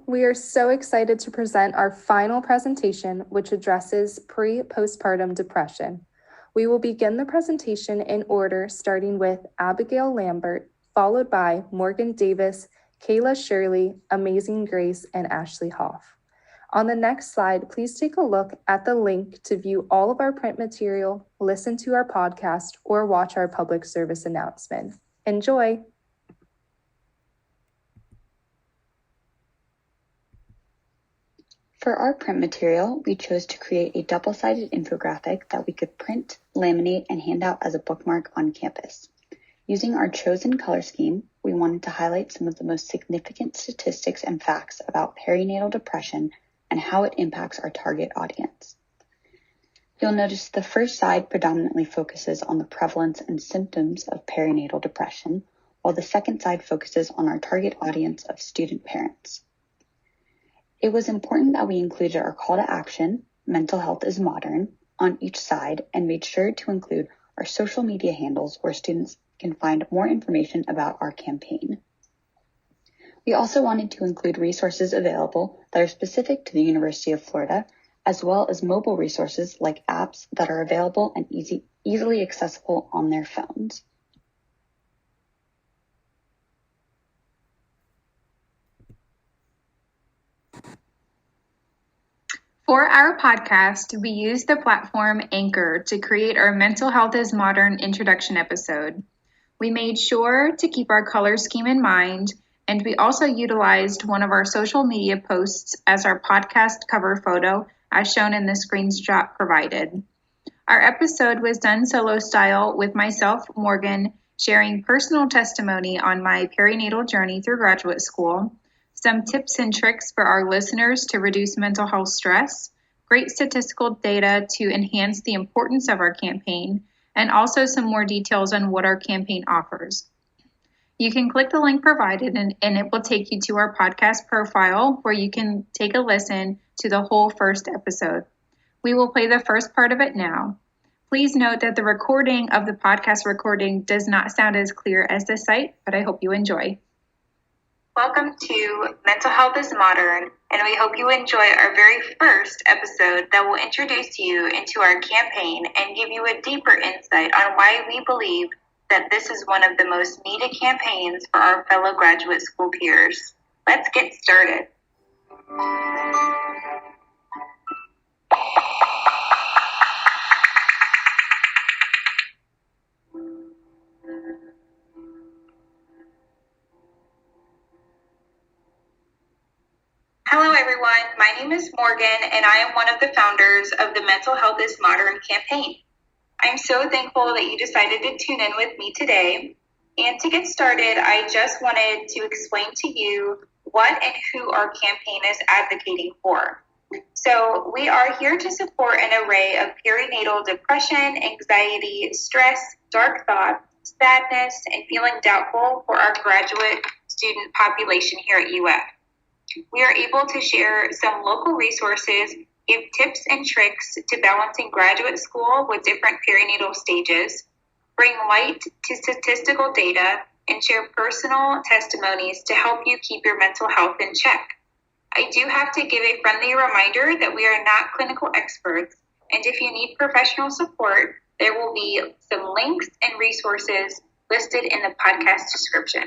we are so excited to present our final presentation, which addresses pre-postpartum depression. We will begin the presentation in order, starting with Abigail Lambert, followed by Morgan Davis, Kayla Shirley, Amazing Grace, and Ashley Hoff. On the next slide, please take a look at the link to view all of our print material, listen to our podcast, or watch our public service announcement. Enjoy! For our print material, we chose to create a double-sided infographic that we could print, laminate, and hand out as a bookmark on campus. Using our chosen color scheme, we wanted to highlight some of the most significant statistics and facts about perinatal depression and how it impacts our target audience. You'll notice the first side predominantly focuses on the prevalence and symptoms of perinatal depression, while the second side focuses on our target audience of student parents. It was important that we included our call to action, Mental Health is Modern, on each side and made sure to include our social media handles where students can find more information about our campaign. We also wanted to include resources available that are specific to the University of Florida, as well as mobile resources like apps that are available and easily accessible on their phones. For our podcast, we used the platform Anchor to create our Mental Health is Modern introduction episode. We made sure to keep our color scheme in mind, and we also utilized one of our social media posts as our podcast cover photo, as shown in the screenshot provided. Our episode was done solo style with myself, Morgan, sharing personal testimony on my perinatal journey through graduate school, some tips and tricks for our listeners to reduce mental health stress, great statistical data to enhance the importance of our campaign, and also some more details on what our campaign offers. You can click the link provided and it will take you to our podcast profile where you can take a listen to the whole first episode. We will play the first part of it now. Please note that the recording of the podcast recording does not sound as clear as the site, but I hope you enjoy. Welcome to Mental Health is Modern, and we hope you enjoy our very first episode that will introduce you into our campaign and give you a deeper insight on why we believe that this is one of the most needed campaigns for our fellow graduate school peers. Let's get started. Hello everyone, my name is Morgan and I am one of the founders of the Mental Health is Modern campaign. I'm so thankful that you decided to tune in with me today. And to get started, I just wanted to explain to you what and who our campaign is advocating for. So we are here to support an array of perinatal depression, anxiety, stress, dark thoughts, sadness, and feeling doubtful for our graduate student population here at UF. We are able to share some local resources, give tips and tricks to balancing graduate school with different perinatal stages, bring light to statistical data, and share personal testimonies to help you keep your mental health in check. I do have to give a friendly reminder that we are not clinical experts, and if you need professional support, there will be some links and resources listed in the podcast description.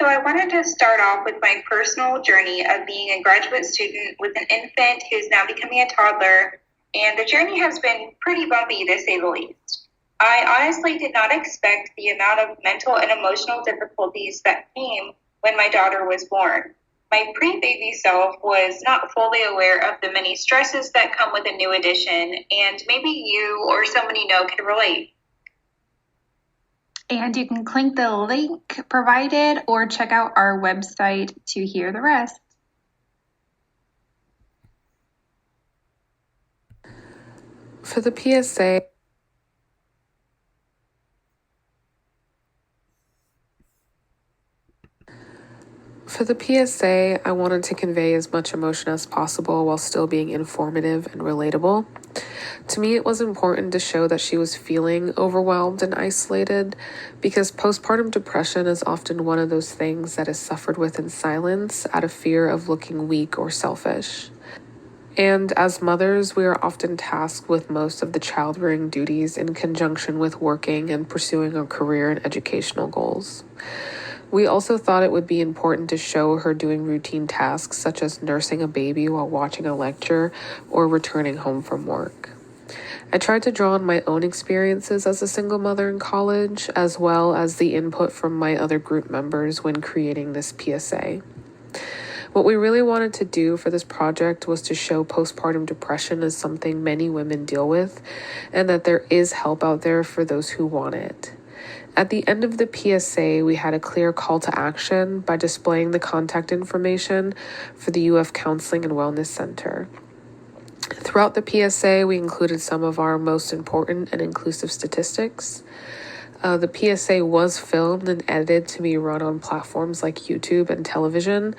So I wanted to start off with my personal journey of being a graduate student with an infant who's now becoming a toddler, and the journey has been pretty bumpy to say the least. I honestly did not expect the amount of mental and emotional difficulties that came when my daughter was born. My pre-baby self was not fully aware of the many stresses that come with a new addition, and maybe you or someone you know can relate. And you can click the link provided or check out our website to hear the rest. For the PSA, I wanted to convey as much emotion as possible while still being informative and relatable. To me, it was important to show that she was feeling overwhelmed and isolated because postpartum depression is often one of those things that is suffered with in silence out of fear of looking weak or selfish. And as mothers, we are often tasked with most of the child-rearing duties in conjunction with working and pursuing a career and educational goals. We also thought it would be important to show her doing routine tasks such as nursing a baby while watching a lecture or returning home from work. I tried to draw on my own experiences as a single mother in college, as well as the input from my other group members when creating this PSA. What we really wanted to do for this project was to show postpartum depression as something many women deal with, and that there is help out there for those who want it. At the end of the PSA, we had a clear call to action by displaying the contact information for the UF Counseling and Wellness Center. Throughout the PSA, we included some of our most important and inclusive statistics. The PSA was filmed and edited to be run on platforms like YouTube and television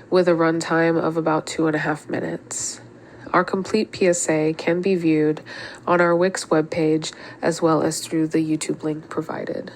with a runtime of about 2.5 minutes. Our complete PSA can be viewed on our Wix webpage as well as through the YouTube link provided.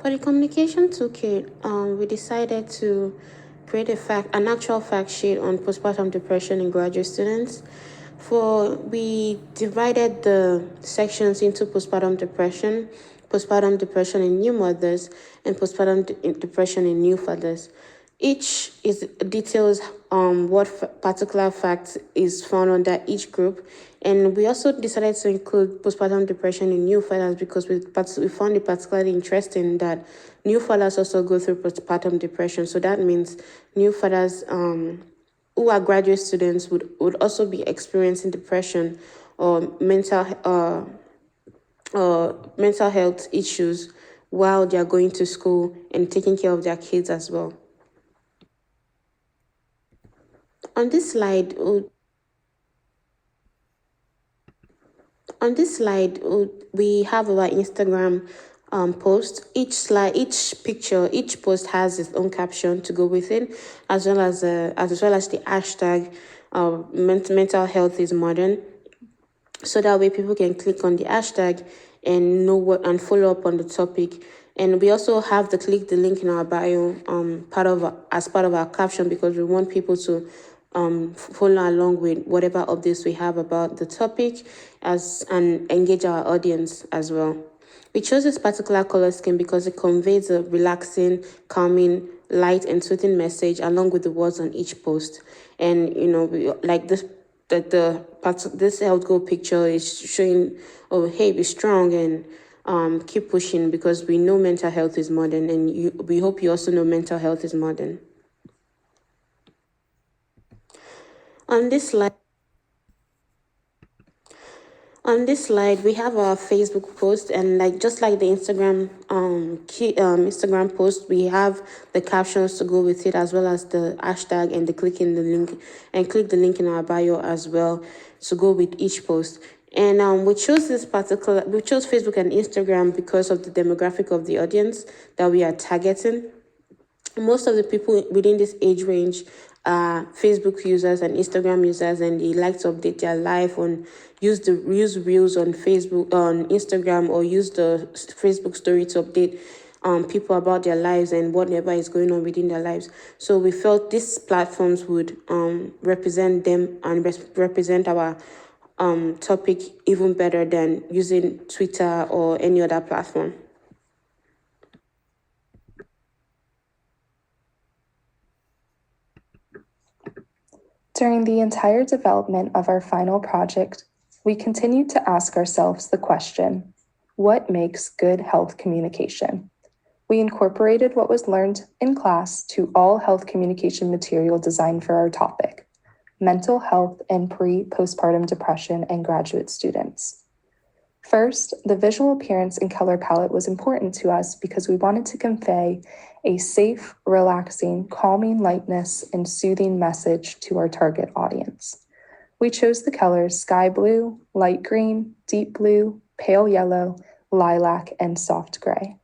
For the communication toolkit, we decided to create an actual fact sheet on postpartum depression in graduate students. We divided the sections into postpartum depression in new mothers, and postpartum depression in new fathers. Each details what particular fact is found under each group, and we also decided to include postpartum depression in new fathers because we found it particularly interesting that new fathers also go through postpartum depression. So that means new fathers who are graduate students would also be experiencing depression or mental health issues while they are going to school and taking care of their kids as well. On this slide, On this slide, we have our Instagram post. Each picture, each post has its own caption to go with it, as well as the hashtag mental health is modern. So that way people can click on the hashtag and know what and follow up on the topic. And we also have the click the link in our bio as part of our caption, because we want people to follow along with whatever updates we have about the topic and engage our audience as well. We chose this particular color scheme because it conveys a relaxing, calming, light, and soothing message along with the words on each post. And like this, this health goal picture is showing, oh hey, be strong and keep pushing, because we know mental health is modern, and we hope you also know mental health is modern. On this slide, we have our Facebook post, and just like the Instagram post, we have the captions to go with it, as well as the hashtag and click the link in our bio as well to go with each post. And we chose Facebook and Instagram because of the demographic of the audience that we are targeting. Most of the people within this age range are Facebook users and Instagram users, and they like to update their life use reels on Facebook, on Instagram, or use the Facebook story to update people about their lives and whatever is going on within their lives. So we felt these platforms would represent them and represent our topic even better than using Twitter or any other platform. During the entire development of our final project, we continued to ask ourselves the question, what makes good health communication? We incorporated what was learned in class to all health communication material designed for our topic, mental health and postpartum depression and graduate students. First, the visual appearance and color palette was important to us because we wanted to convey a safe, relaxing, calming lightness and soothing message to our target audience. We chose the colors sky blue, light green, deep blue, pale yellow, lilac, and soft gray.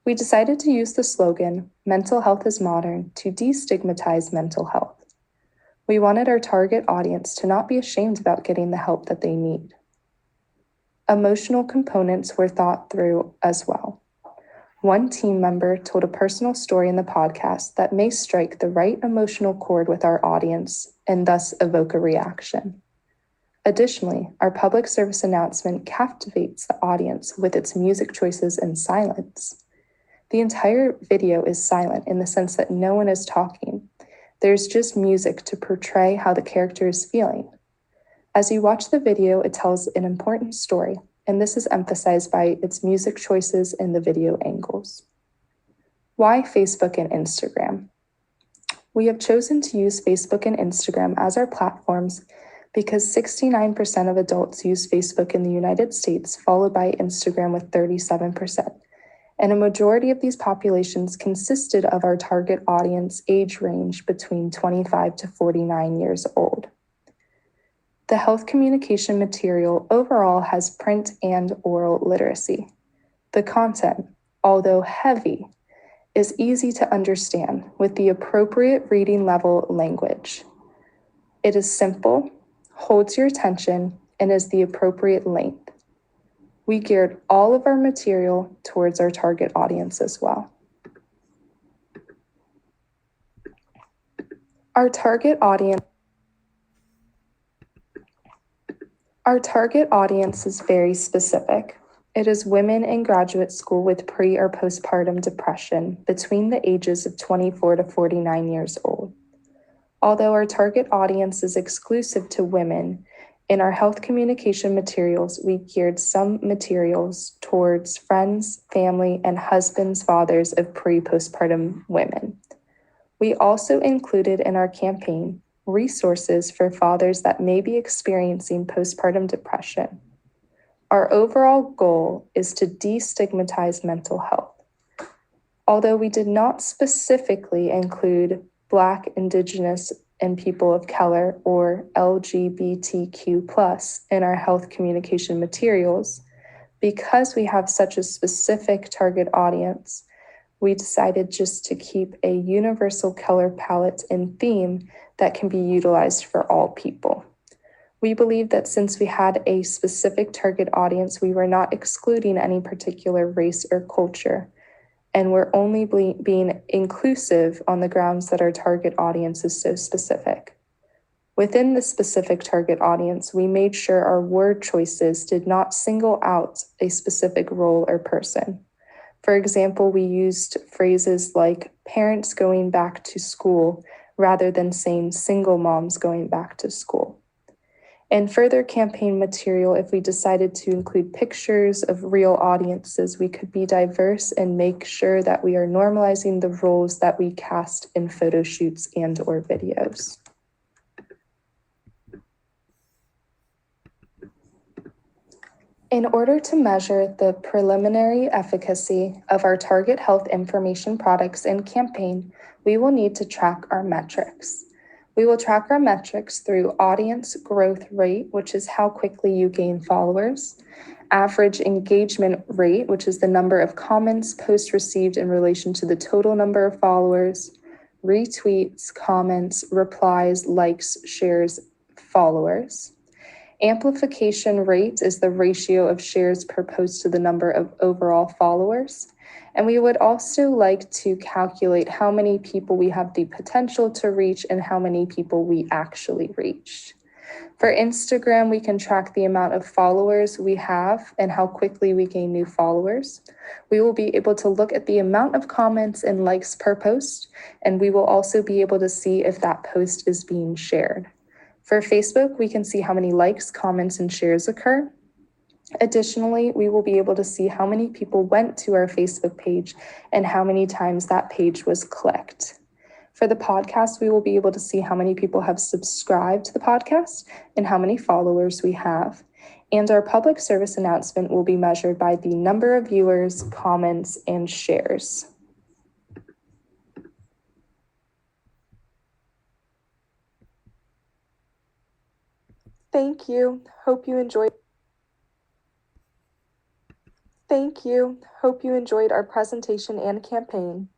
We decided to use the slogan, "Mental health is modern," to destigmatize mental health. We wanted our target audience to not be ashamed about getting the help that they need. Emotional components were thought through as well. One team member told a personal story in the podcast that may strike the right emotional chord with our audience and thus evoke a reaction. Additionally, our public service announcement captivates the audience with its music choices and silence. The entire video is silent in the sense that no one is talking. There's just music to portray how the character is feeling. As you watch the video, it tells an important story, and this is emphasized by its music choices and the video angles. Why Facebook and Instagram? We have chosen to use Facebook and Instagram as our platforms because 69% of adults use Facebook in the United States, followed by Instagram with 37%. And a majority of these populations consisted of our target audience age range between 25 to 49 years old. The health communication material overall has print and oral literacy. The content, although heavy, is easy to understand with the appropriate reading level language. It is simple, holds your attention, and is the appropriate length. We geared all of our material towards our target audience as well. Our target audience is very specific. It is women in graduate school with pre or postpartum depression between the ages of 24 to 49 years old. Although our target audience is exclusive to women, in our health communication materials, we geared some materials towards friends, family, and husbands, fathers of pre-postpartum women. We also included in our campaign resources for fathers that may be experiencing postpartum depression. Our overall goal is to destigmatize mental health. Although we did not specifically include Black, Indigenous, and people of color, or LGBTQ+, in our health communication materials, because we have such a specific target audience, we decided just to keep a universal color palette and theme that can be utilized for all people. We believe that since we had a specific target audience, we were not excluding any particular race or culture, and we're only being inclusive on the grounds that our target audience is so specific. Within the specific target audience, we made sure our word choices did not single out a specific role or person. For example, we used phrases like parents going back to school rather than saying single moms going back to school. In further campaign material, if we decided to include pictures of real audiences, we could be diverse and make sure that we are normalizing the roles that we cast in photo shoots and/or videos. In order to measure the preliminary efficacy of our target health information products and campaign, we will need to track our metrics. We will track our metrics through audience growth rate, which is how quickly you gain followers, average engagement rate, which is the number of comments posts received in relation to the total number of followers, retweets, comments, replies, likes, shares, followers. Amplification rate is the ratio of shares per post to the number of overall followers. And we would also like to calculate how many people we have the potential to reach and how many people we actually reached. For Instagram, we can track the amount of followers we have and how quickly we gain new followers. We will be able to look at the amount of comments and likes per post, and we will also be able to see if that post is being shared. For Facebook, we can see how many likes, comments, and shares occur. Additionally, we will be able to see how many people went to our Facebook page and how many times that page was clicked. For the podcast, we will be able to see how many people have subscribed to the podcast and how many followers we have. And our public service announcement will be measured by the number of viewers, comments, and shares. Thank you. Hope you enjoyed our presentation and campaign.